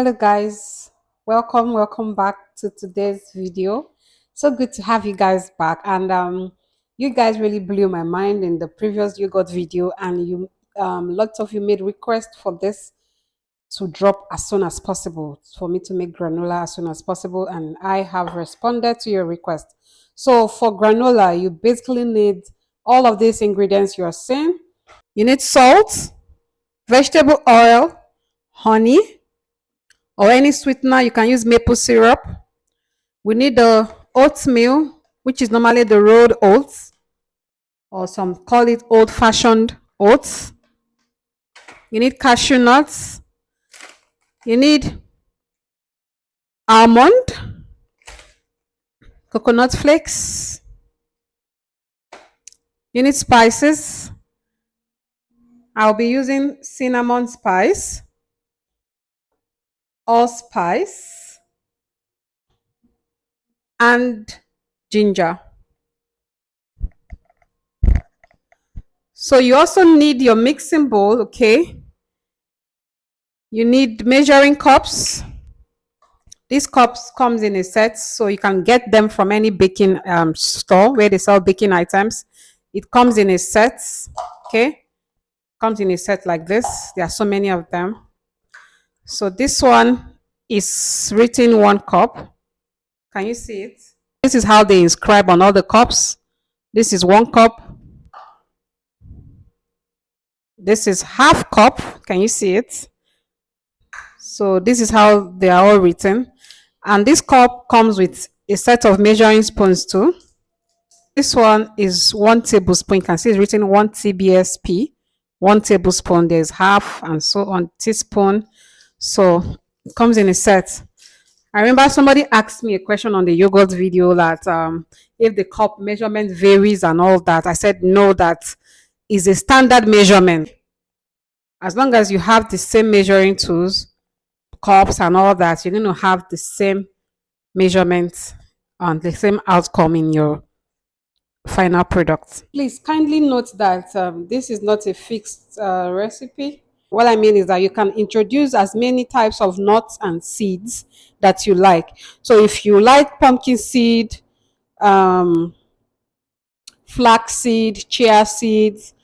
Hello guys, welcome back to today's video. So good to have you guys back, and you guys really blew my mind in the previous yogurt video, and you lots of you made requests for this to drop as soon as possible, for me to make granola as soon as possible, and I have responded to your request. So for granola, you basically need all of these ingredients you're seeing. You need salt, vegetable oil, honey, or any sweetener. You can use maple syrup. We need the oatmeal, which is normally the rolled oats, or some call it old fashioned oats. You need cashew nuts. You need almond, coconut flakes. You need spices. I'll be using cinnamon spice, allspice, and ginger. So you also need your mixing bowl, okay? You need measuring cups. These cups comes in a set, so you can get them from any baking store where they sell baking items. It comes in a set, okay? Comes in a set like this. There are so many of them. So this one is written 1 cup. Can you see it? This is how they inscribe on all the cups. This is 1 cup. This is half cup. Can you see it? So this is how they are all written. And this cup comes with a set of measuring spoons too. This one is 1 tablespoon. You can see it's written 1 TBSP. 1 tablespoon, there's half, and so on, teaspoon. So it comes in a set. I remember somebody asked me a question on the yogurt video that if the cup measurement varies and all that. I said no, that is a standard measurement. As long as you have the same measuring tools, cups and all that, you're going to have the same measurements and the same outcome in your final product. Please kindly note that this is not a fixed recipe. What I mean is that you can introduce as many types of nuts and seeds that you like. So if you like pumpkin seed, um, flax seed, chia seeds,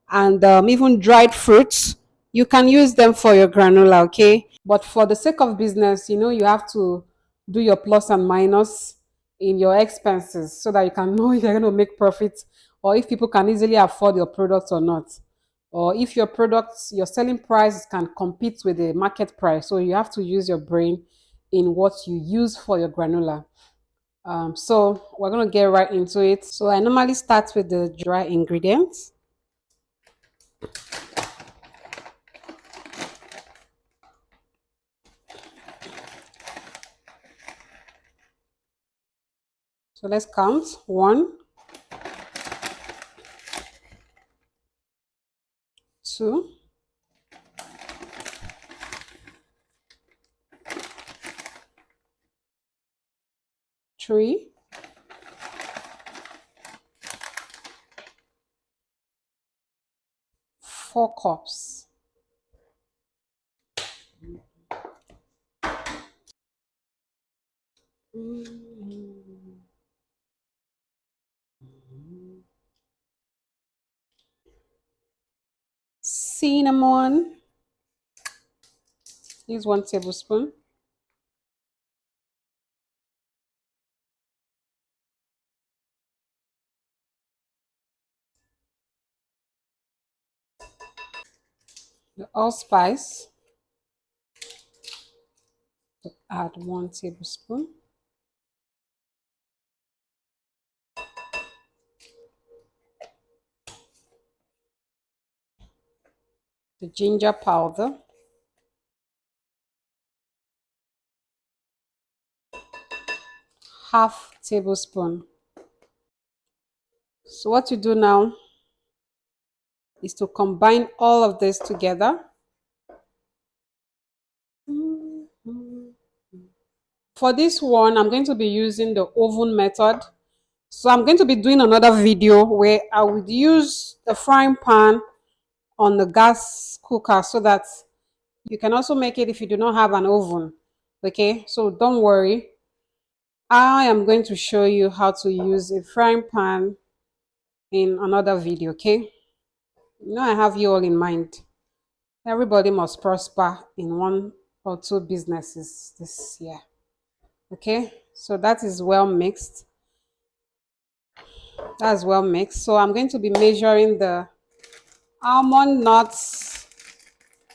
and even dried fruits, you can use them for your granola, okay? But for the sake of business, you have to do your plus and minus in your expenses so that you can know if you're going to make profit, or if people can easily afford your products or not, or if your products, your selling price can compete with the market price. So you have to use your brain in what you use for your granola. So we're going to get right into it. So I normally start with the dry ingredients. So let's count. 1, 2, 3, 4 cups. Cinnamon, use 1 tablespoon. The allspice, add 1 tablespoon. The ginger powder, half tablespoon. So what you do now is to combine all of this together. For this one, I'm going to be using the oven method. So I'm going to be doing another video where I would use the frying pan on the gas cooker so that You can also make it if you do not have an oven. Okay, so don't worry. I am going to show you how to use a frying pan in another video. Okay, you know I have you all in mind. Everybody must prosper in one or two businesses this year. Okay, so that is well mixed. That's well mixed. So I'm going to be measuring the almond nuts.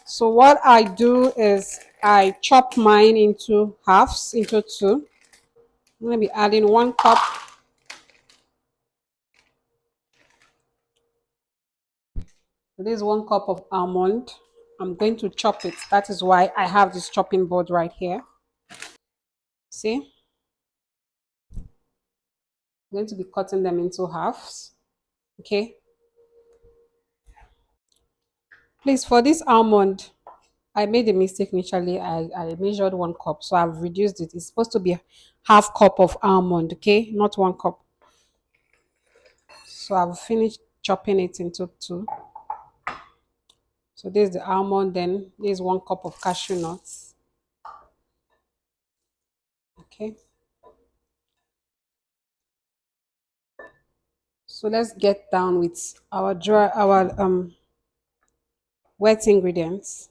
So what I do is I chop mine into halves, into two. I'm going to be adding 1 cup. This is 1 cup of almond. I'm going to chop it. That is why I have this chopping board right here. See? I'm going to be cutting them into halves. Okay. Please, for this almond, I made a mistake initially. I measured 1 cup, so I've reduced it. It's supposed to be half cup of almond, okay? Not 1 cup. So I've finished chopping it into two. So this is the almond, then this is 1 cup of cashew nuts. Okay. So let's get down with our wet ingredients.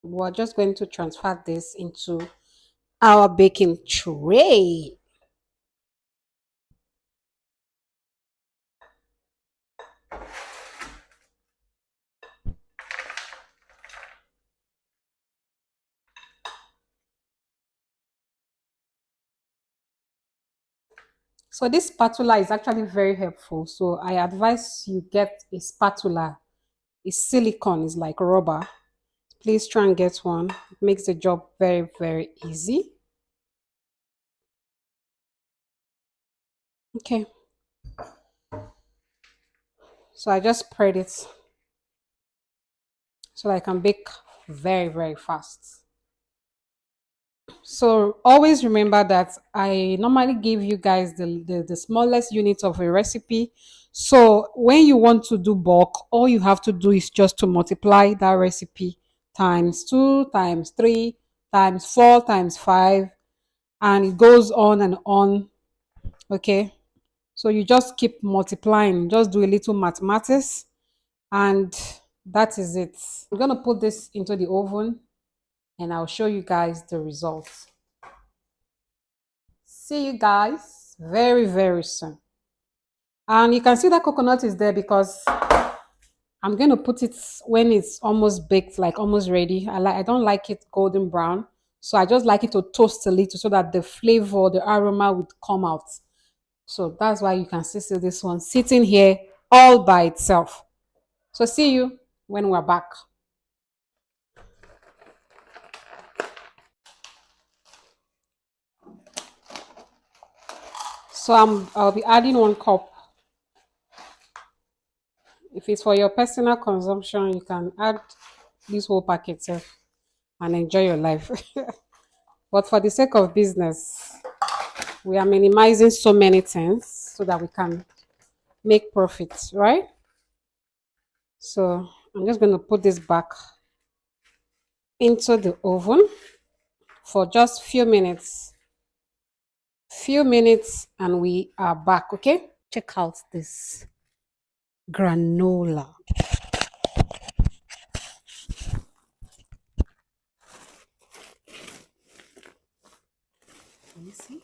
We're just going to transfer this into our baking tray. So this spatula is actually very helpful. So I advise you get a spatula. It's silicone, it's like rubber. Please try and get one. It makes the job very, very easy. Okay. So I just spread it so I can bake very, very fast. So always remember that I normally give you guys the smallest unit of a recipe. So when you want to do bulk, all you have to do is just to multiply that recipe times 2, times 3, times 4, times 5, and it goes on and on. Okay. So you just keep multiplying, just do a little mathematics, and that is it. I'm going to put this into the oven and I'll show you guys the results. See you guys very, very soon. And you can see that coconut is there because I'm going to put it when it's almost baked, like almost ready. I don't like it golden brown. So I just like it to toast a little so that the flavor, the aroma would come out. So that's why you can see this one sitting here all by itself. So see you when we're back. So I'll be adding 1 cup. If it's for your personal consumption, you can add this whole packet and enjoy your life. But for the sake of business, we are minimizing so many things so that we can make profits, right? So I'm just going to put this back into the oven for just few minutes, and we are back. Okay, check out this granola. Let me see.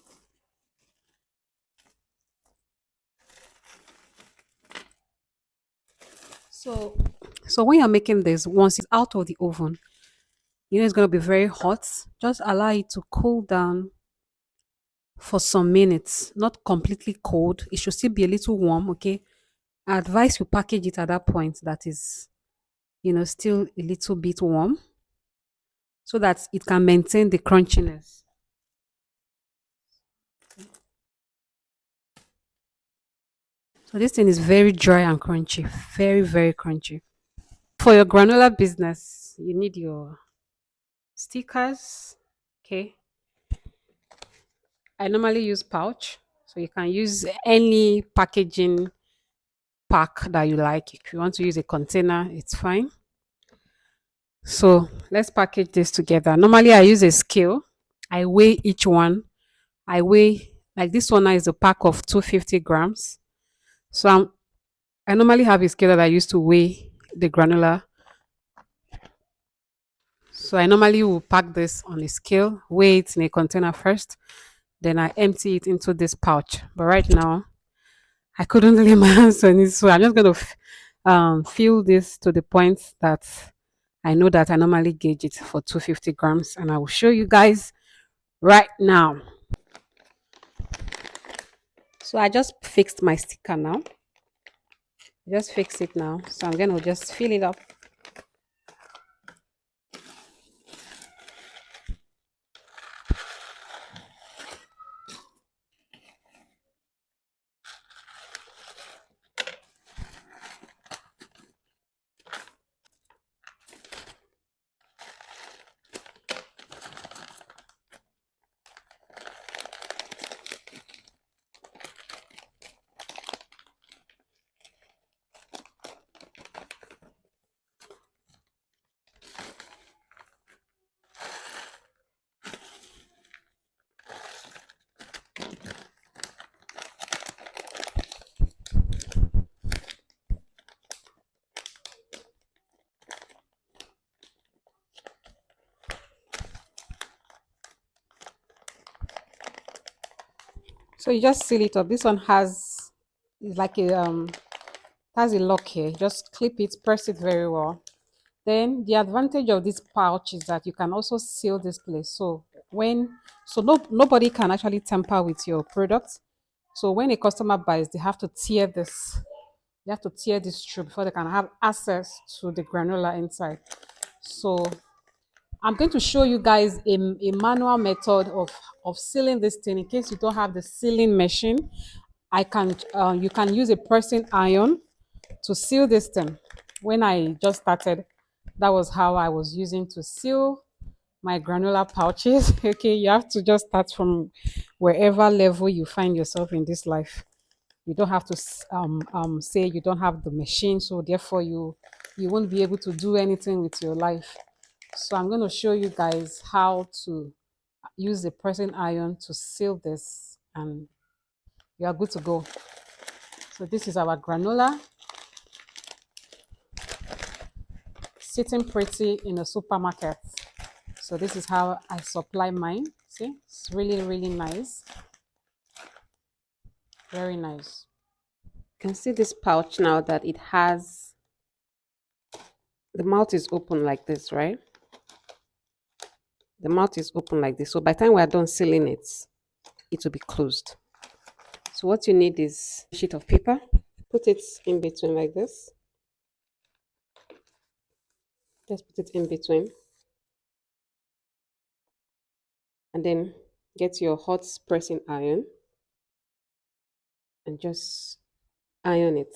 So, so when you're making this, once it's out of the oven, you know it's going to be very hot. Just allow it to cool down for some minutes, not completely cold. It should still be a little warm, okay? I advise you package it at that point that is, still a little bit warm so that it can maintain the crunchiness. So this thing is very dry and crunchy, very, very crunchy. For your granola business, you need your stickers. Okay. I normally use pouch. So you can use any packaging pack that you like. If you want to use a container, it's fine. So let's package this together. Normally, I use a scale. I weigh each one. I weigh, like this one now is a pack of 250 grams. So I normally have a scale that I use to weigh the granola. So I normally will pack this on a scale, weigh it in a container first, then I empty it into this pouch. But right now, I couldn't lay my hands on it, so I'm just going to fill this to the point that I know that I normally gauge it for 250 grams, and I will show you guys right now. So I just fixed my sticker now. Just fix it now. So I'm going to just fill it up. So you just seal it up. This one has is like a has a lock here. Just clip it, press it very well. Then the advantage of this pouch is that you can also seal this place. So nobody can actually tamper with your product. So when a customer buys, they have to tear this. They have to tear this through before they can have access to the granola inside. So I'm going to show you guys a manual method of sealing this thing. In case you don't have the sealing machine, you can use a pressing iron to seal this thing. When I just started, that was how I was using to seal my granola pouches. Okay, you have to just start from wherever level you find yourself in this life. You don't have to say you don't have the machine, so therefore you won't be able to do anything with your life. So I'm going to show you guys how to use the pressing iron to seal this, and you are good to go. So this is our granola sitting pretty in a supermarket. So this is how I supply mine. See, it's really, really nice. Very nice. You can see this pouch now that it has, the mouth is open like this, right? The mouth is open like this. So by the time we are done sealing it, it will be closed. So what you need is a sheet of paper. Put it in between like this. Just put it in between. And then get your hot pressing iron and just iron it.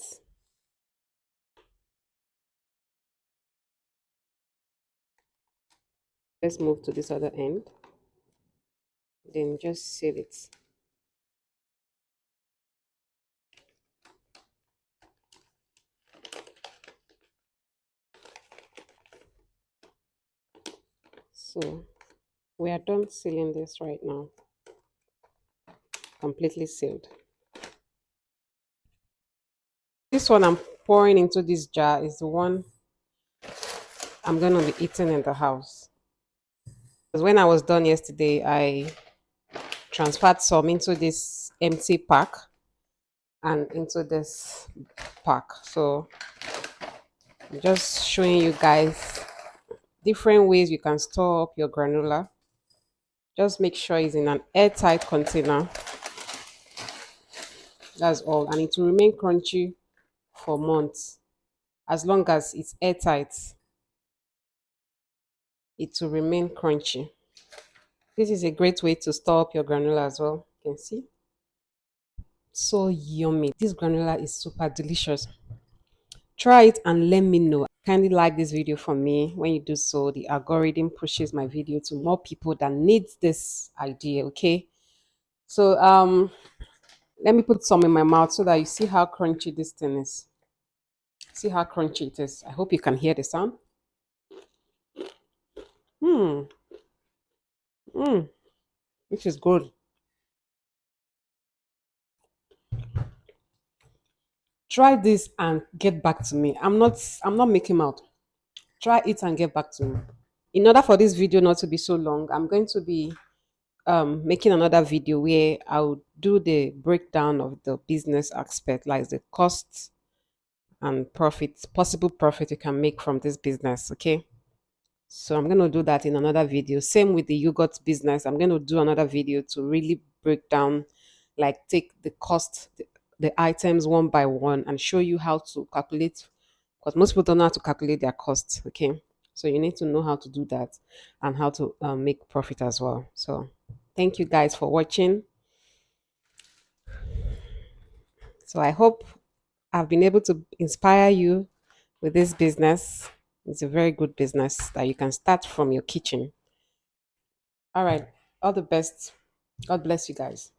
Let's move to this other end. Then just seal it. So we are done sealing this right now. Completely sealed. This one I'm pouring into this jar is the one I'm going to be eating in the house. Because when I was done yesterday, I transferred some into this empty pack and into this pack. So I'm just showing you guys different ways you can store up your granola. Just make sure it's in an airtight container. That's all. And it will remain crunchy for months. As long as it's airtight, it will remain crunchy. This is a great way to store up your granola as well. You can see. So yummy. This granola is super delicious. Try it and let me know. Kindly like this video for me. When you do so, the algorithm pushes my video to more people that need this idea. Okay. So let me put some in my mouth so that you see how crunchy this thing is. See how crunchy it is. I hope you can hear the sound. Hmm. Mm, which is good. Try this and get back to me. I'm not making out. Try it and get back to me. In order for this video not to be so long, I'm going to be making another video where I'll do the breakdown of the business aspect, like the costs and profits, possible profit you can make from this business. Okay. So I'm going to do that in another video. Same with the yogurt business. I'm going to do another video to really break down, like take the cost, the items one by one and show you how to calculate, because most people don't know how to calculate their costs. Okay. So you need to know how to do that and how to make profit as well. So thank you guys for watching. So I hope I've been able to inspire you with this business. It's a very good business that you can start from your kitchen. All right. All the best. God bless you guys.